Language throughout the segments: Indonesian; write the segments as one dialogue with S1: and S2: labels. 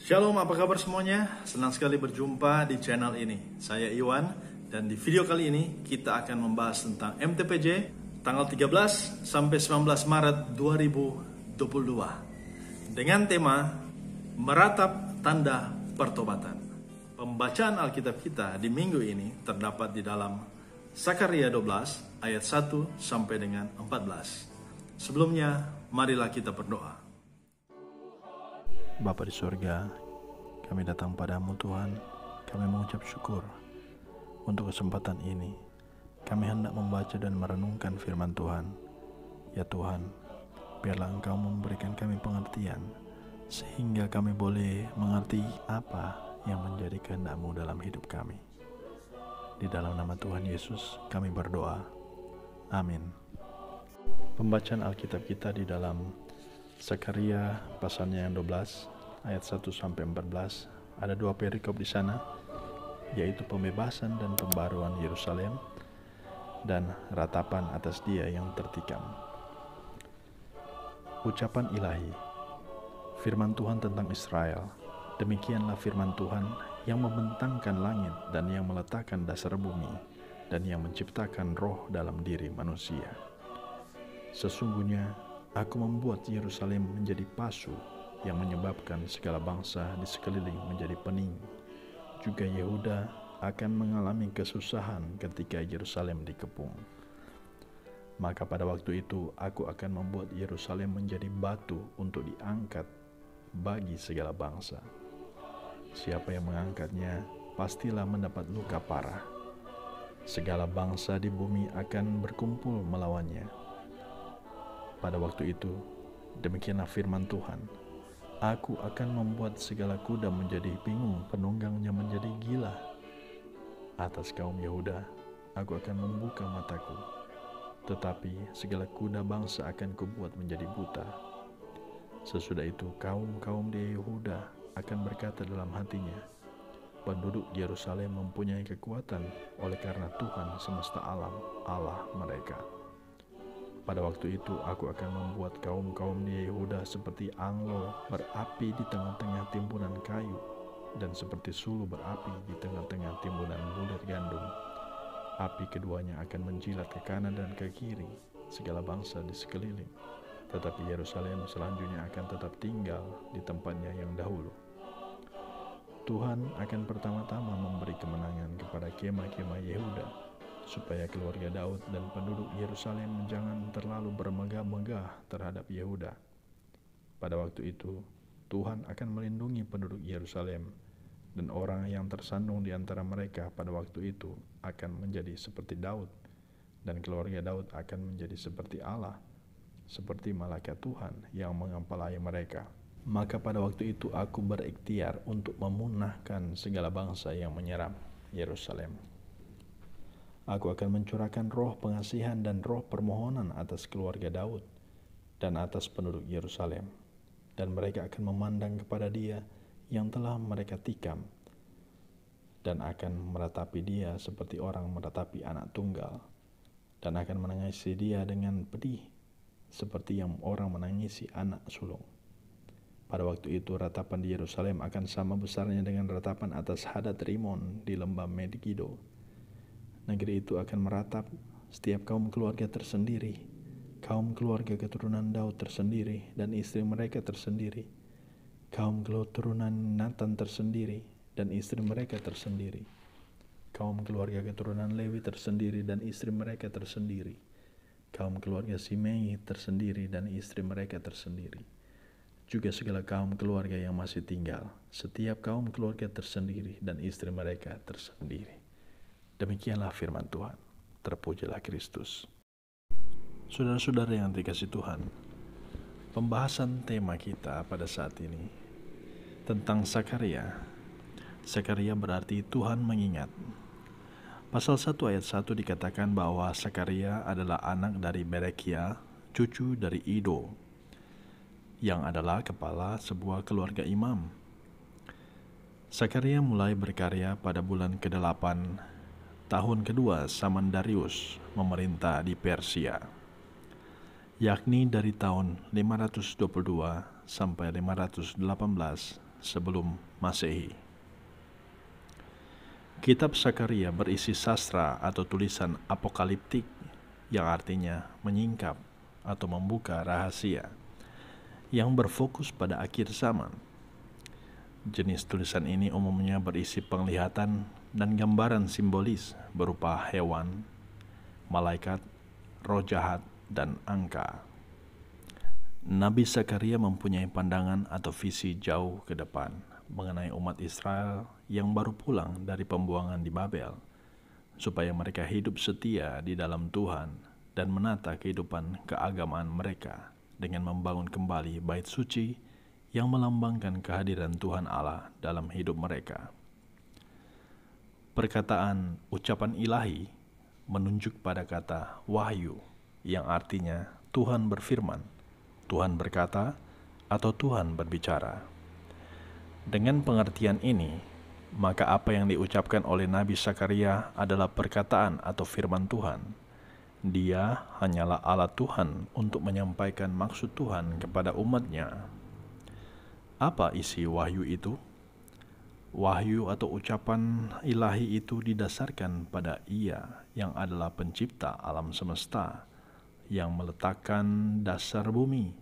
S1: Shalom, apa kabar semuanya? Senang sekali berjumpa di channel ini. Saya Iwan, dan di video kali ini kita akan membahas tentang MTPJ tanggal 13 sampai 19 Maret 2022 dengan tema Meratap Tanda Pertobatan. Pembacaan Alkitab kita di minggu ini terdapat di dalam Sakaria 12 ayat 1 sampai dengan 14. Sebelumnya, marilah kita berdoa.
S2: Bapa di surga, kami datang padamu Tuhan, kami mengucap syukur untuk kesempatan ini. Kami hendak membaca dan merenungkan firman Tuhan. Ya Tuhan, biarlah Engkau memberikan kami pengertian, sehingga kami boleh mengerti apa yang menjadi kehendak-Mu dalam hidup kami. Di dalam nama Tuhan Yesus kami berdoa. Amin. Pembacaan Alkitab kita di dalam Sakaria pasalnya yang 12 ayat 1 sampai 14. Ada dua perikop di sana, yaitu pembebasan dan pembaruan Yerusalem dan ratapan atas dia yang tertikam. Ucapan ilahi, firman Tuhan tentang Israel. Demikianlah firman Tuhan yang membentangkan langit dan yang meletakkan dasar bumi dan yang menciptakan roh dalam diri manusia. Sesungguhnya Aku membuat Yerusalem menjadi pasu yang menyebabkan segala bangsa di sekeliling menjadi pening. Juga Yehuda akan mengalami kesusahan ketika Yerusalem dikepung. Maka pada waktu itu aku akan membuat Yerusalem menjadi batu untuk diangkat bagi segala bangsa. Siapa yang mengangkatnya pastilah mendapat luka parah. Segala bangsa di bumi akan berkumpul melawannya. Pada waktu itu, demikianlah firman Tuhan, aku akan membuat segala kuda menjadi bingung, penunggangnya menjadi gila. Atas kaum Yehuda, aku akan membuka mataku, tetapi segala kuda bangsa akan kubuat menjadi buta. Sesudah itu, kaum-kaum di Yehuda akan berkata dalam hatinya, penduduk Yerusalem mempunyai kekuatan oleh karena Tuhan semesta alam, Allah mereka. Pada waktu itu aku akan membuat kaum-kaum di Yehuda seperti anglo berapi di tengah-tengah timbunan kayu, dan seperti sulu berapi di tengah-tengah timbunan bulir gandum. Api keduanya akan menjilat ke kanan dan ke kiri segala bangsa di sekeliling, tetapi Yerusalem selanjutnya akan tetap tinggal di tempatnya yang dahulu. Tuhan akan pertama-tama memberi kemenangan kepada kemah-kemah Yehuda, supaya keluarga Daud dan penduduk Yerusalem jangan terlalu bermegah-megah terhadap Yehuda. Pada waktu itu, Tuhan akan melindungi penduduk Yerusalem, dan orang yang tersandung di antara mereka pada waktu itu akan menjadi seperti Daud, dan keluarga Daud akan menjadi seperti Allah, seperti malaikat Tuhan yang mengempalai mereka. Maka pada waktu itu aku berikhtiar untuk memunahkan segala bangsa yang menyerang Yerusalem. Aku akan mencurahkan roh pengasihan dan roh permohonan atas keluarga Daud dan atas penduduk Yerusalem, dan mereka akan memandang kepada Dia yang telah mereka tikam, dan akan meratapi Dia seperti orang meratapi anak tunggal, dan akan menangisi Dia dengan pedih seperti yang orang menangisi anak sulung. Pada waktu itu ratapan di Yerusalem akan sama besarnya dengan ratapan atas Hadad Rimon di lembah Megiddo. Negeri itu akan meratap setiap kaum keluarga tersendiri, kaum keluarga keturunan Daud tersendiri dan istri mereka tersendiri, kaum keturunan Natan tersendiri dan istri mereka tersendiri, kaum keluarga keturunan Lewi tersendiri dan istri mereka tersendiri, kaum keluarga Simei tersendiri dan istri mereka tersendiri, juga segala kaum keluarga yang masih tinggal, setiap kaum keluarga tersendiri dan istri mereka tersendiri. Demikianlah firman Tuhan. Terpujilah Kristus. Saudara-saudara yang dikasihi Tuhan, pembahasan tema kita pada saat ini tentang Sakaria. Sakaria berarti Tuhan mengingat. Pasal 1 ayat 1 dikatakan bahwa Sakaria adalah anak dari Berekia, cucu dari Ido, yang adalah kepala sebuah keluarga imam. Sakaria mulai berkarya pada bulan ke-8 tahun kedua zaman Darius memerintah di Persia. yakni dari tahun 522 sampai 518 sebelum Masehi. Kitab Sakaria berisi sastra atau tulisan apokaliptik yang artinya menyingkap atau membuka rahasia yang berfokus pada akhir zaman. Jenis tulisan ini umumnya berisi penglihatan dan gambaran simbolis berupa hewan, malaikat, roh jahat, dan angka. Nabi Sakaria mempunyai pandangan atau visi jauh ke depan mengenai umat Israel yang baru pulang dari pembuangan di Babel, supaya mereka hidup setia di dalam Tuhan dan menata kehidupan keagamaan mereka dengan membangun kembali bait suci yang melambangkan kehadiran Tuhan Allah dalam hidup mereka. Perkataan ucapan ilahi menunjuk pada kata wahyu yang artinya Tuhan berfirman, Tuhan berkata, atau Tuhan berbicara. Dengan pengertian ini, maka apa yang diucapkan oleh Nabi Sakaria adalah perkataan atau firman Tuhan. Dia hanyalah alat Tuhan untuk menyampaikan maksud Tuhan kepada umatnya. Apa isi wahyu itu? Wahyu atau ucapan ilahi itu didasarkan pada Ia yang adalah pencipta alam semesta, yang meletakkan dasar bumi.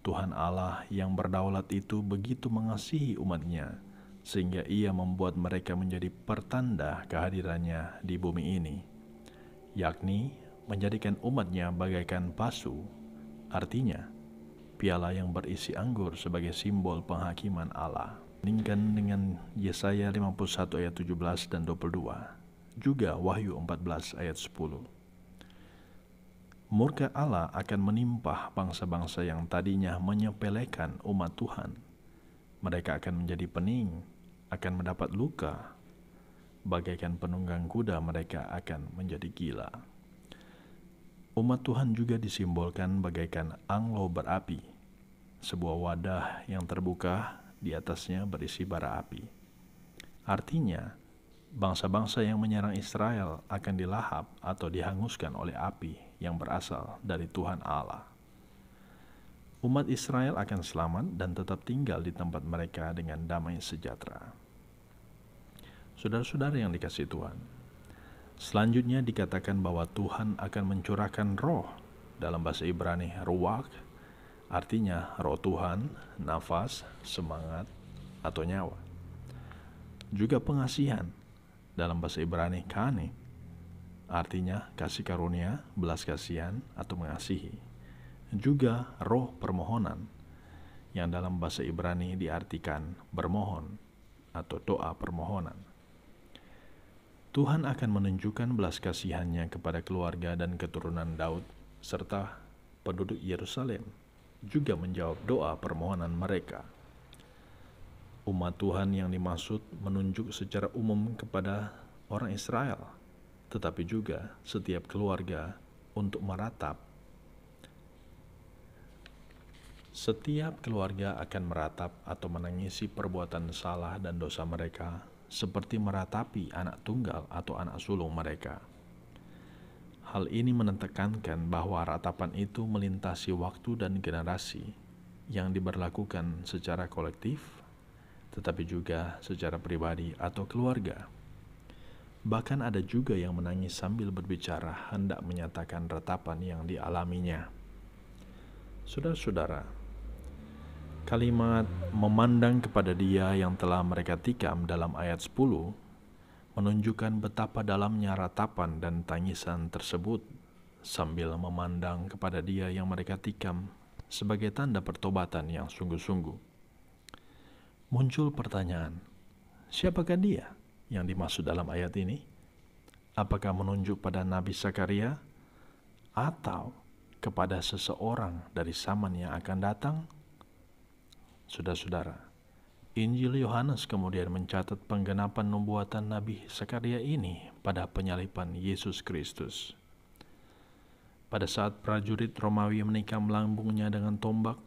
S2: Tuhan Allah yang berdaulat itu begitu mengasihi umatnya, sehingga Ia membuat mereka menjadi pertanda kehadirannya di bumi ini, yakni menjadikan umatnya bagaikan pasu, artinya piala yang berisi anggur sebagai simbol penghakiman Allah. Bandingkan dengan Yesaya 51 ayat 17 dan 22, juga Wahyu 14 ayat 10. Murka Allah akan menimpah bangsa-bangsa yang tadinya menyepelekan umat Tuhan. Mereka akan menjadi pening, akan mendapat luka. Bagaikan penunggang kuda mereka akan menjadi gila. Umat Tuhan juga disimbolkan bagaikan anglo berapi, sebuah wadah yang terbuka, di atasnya berisi bara api. Artinya, bangsa-bangsa yang menyerang Israel akan dilahap atau dihanguskan oleh api yang berasal dari Tuhan Allah. Umat Israel akan selamat dan tetap tinggal di tempat mereka dengan damai sejahtera. Saudara-saudara yang dikasihi Tuhan, selanjutnya dikatakan bahwa Tuhan akan mencurahkan roh, dalam bahasa Ibrani ruach, artinya roh Tuhan, nafas, semangat, atau nyawa. Juga pengasihan, dalam bahasa Ibrani kane, artinya kasih karunia, belas kasihan, atau mengasihi. Juga roh permohonan, yang dalam bahasa Ibrani diartikan bermohon atau doa permohonan. Tuhan akan menunjukkan belas kasihannya kepada keluarga dan keturunan Daud, serta penduduk Yerusalem, juga menjawab doa permohonan mereka. Umat Tuhan yang dimaksud menunjuk secara umum kepada orang Israel, tetapi juga setiap keluarga untuk meratap. Setiap keluarga akan meratap atau menangisi perbuatan salah dan dosa mereka, seperti meratapi anak tunggal atau anak sulung mereka. Hal ini menekankan bahwa ratapan itu melintasi waktu dan generasi yang diberlakukan secara kolektif, tetapi juga secara pribadi atau keluarga. Bahkan ada juga yang menangis sambil berbicara hendak menyatakan ratapan yang dialaminya. Saudara-saudara, kalimat memandang kepada Dia yang telah mereka tikam dalam ayat 10 menunjukkan betapa dalamnya ratapan dan tangisan tersebut sambil memandang kepada Dia yang mereka tikam sebagai tanda pertobatan yang sungguh-sungguh. Muncul pertanyaan, siapakah Dia yang dimaksud dalam ayat ini? Apakah menunjuk pada Nabi Sakaria atau kepada seseorang dari zaman yang akan datang? Saudara-saudara, Injil Yohanes kemudian mencatat penggenapan nubuatan Nabi Sakaria ini pada penyaliban Yesus Kristus. Pada saat prajurit Romawi menikam lambungnya dengan tombak,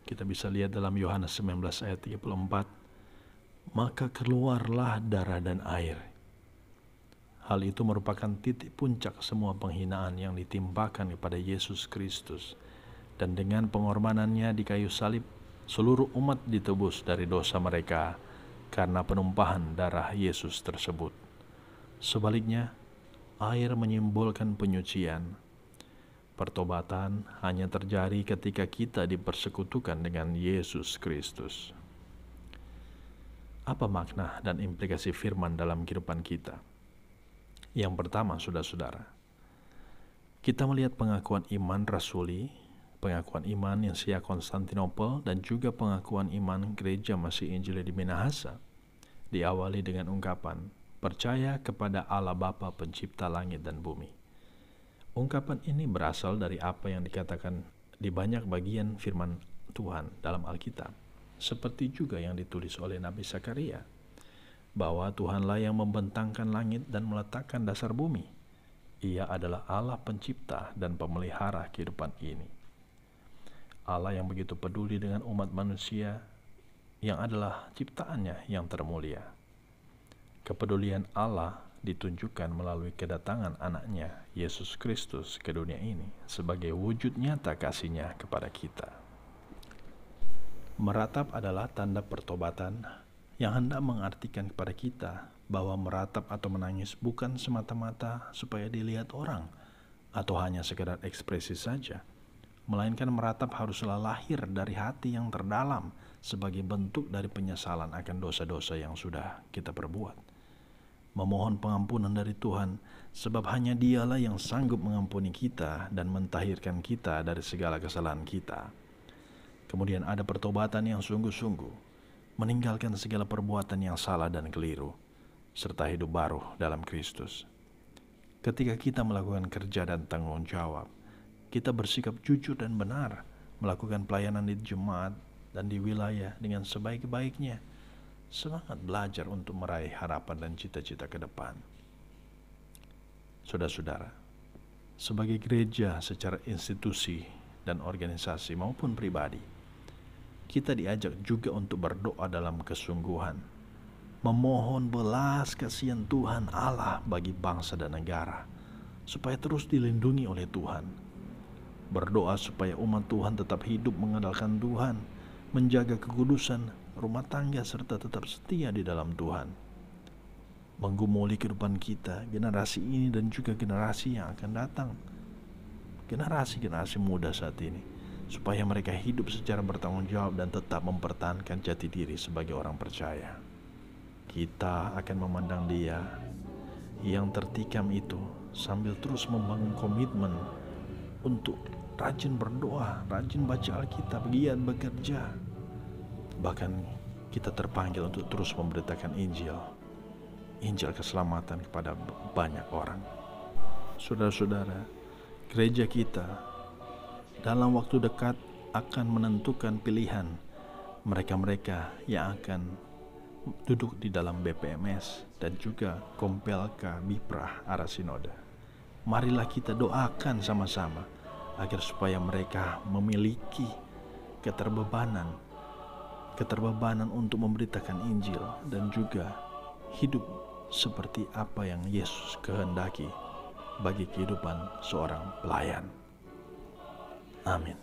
S2: kita bisa lihat dalam Yohanes 19 ayat 34, maka keluarlah darah dan air. Hal itu merupakan titik puncak semua penghinaan yang ditimpakan kepada Yesus Kristus, dan dengan pengorbanannya di kayu salib, seluruh umat ditebus dari dosa mereka karena penumpahan darah Yesus tersebut. Sebaliknya, air menyimbolkan penyucian. Pertobatan hanya terjadi ketika kita dipersekutukan dengan Yesus Kristus. Apa makna dan implikasi firman dalam kehidupan kita? Yang pertama, saudara-saudara, kita melihat pengakuan iman rasuli, pengakuan iman Nisia Konstantinopel, dan juga pengakuan iman gereja Masih Injil di Minahasa diawali dengan ungkapan percaya kepada Allah Bapa pencipta langit dan bumi. Ungkapan ini berasal dari apa yang dikatakan di banyak bagian firman Tuhan dalam Alkitab, seperti juga yang ditulis oleh Nabi Zakaria, bahwa Tuhanlah yang membentangkan langit dan meletakkan dasar bumi. Ia adalah Allah pencipta dan pemelihara kehidupan ini. Allah yang begitu peduli dengan umat manusia yang adalah ciptaannya yang termulia. Kepedulian Allah ditunjukkan melalui kedatangan anaknya Yesus Kristus ke dunia ini sebagai wujud nyata kasih-Nya kepada kita. Meratap adalah tanda pertobatan yang hendak mengartikan kepada kita bahwa meratap atau menangis bukan semata-mata supaya dilihat orang atau hanya sekedar ekspresi saja, melainkan meratap haruslah lahir dari hati yang terdalam sebagai bentuk dari penyesalan akan dosa-dosa yang sudah kita perbuat. Memohon pengampunan dari Tuhan, sebab hanya Dialah yang sanggup mengampuni kita dan mentahirkan kita dari segala kesalahan kita. Kemudian ada pertobatan yang sungguh-sungguh, meninggalkan segala perbuatan yang salah dan keliru, serta hidup baru dalam Kristus. Ketika kita melakukan kerja dan tanggung jawab, kita bersikap jujur dan benar, melakukan pelayanan di jemaat dan di wilayah dengan sebaik-baiknya, semangat belajar untuk meraih harapan dan cita-cita ke depan. Saudara-saudara, sebagai gereja secara institusi dan organisasi maupun pribadi, kita diajak juga untuk berdoa dalam kesungguhan, memohon belas kasihan Tuhan Allah bagi bangsa dan negara, supaya terus dilindungi oleh Tuhan. Berdoa supaya umat Tuhan tetap hidup mengandalkan Tuhan, menjaga kekudusan rumah tangga, serta tetap setia di dalam Tuhan. Menggumuli kehidupan kita, generasi ini dan juga generasi yang akan datang, generasi-generasi muda saat ini, supaya mereka hidup secara bertanggung jawab dan tetap mempertahankan jati diri sebagai orang percaya. Kita akan memandang Dia yang tertikam itu sambil terus membangun komitmen untuk rajin berdoa, rajin baca Alkitab, giat bekerja. Bahkan kita terpanggil untuk terus memberitakan Injil keselamatan kepada banyak orang. Saudara-saudara, gereja kita dalam waktu dekat akan menentukan pilihan mereka-mereka yang akan duduk di dalam BPMS dan juga Kompelka Biprah Arah Sinode. Marilah kita doakan sama-sama agar supaya mereka memiliki keterbebanan untuk memberitakan Injil dan juga hidup seperti apa yang Yesus kehendaki bagi kehidupan seorang pelayan. Amin.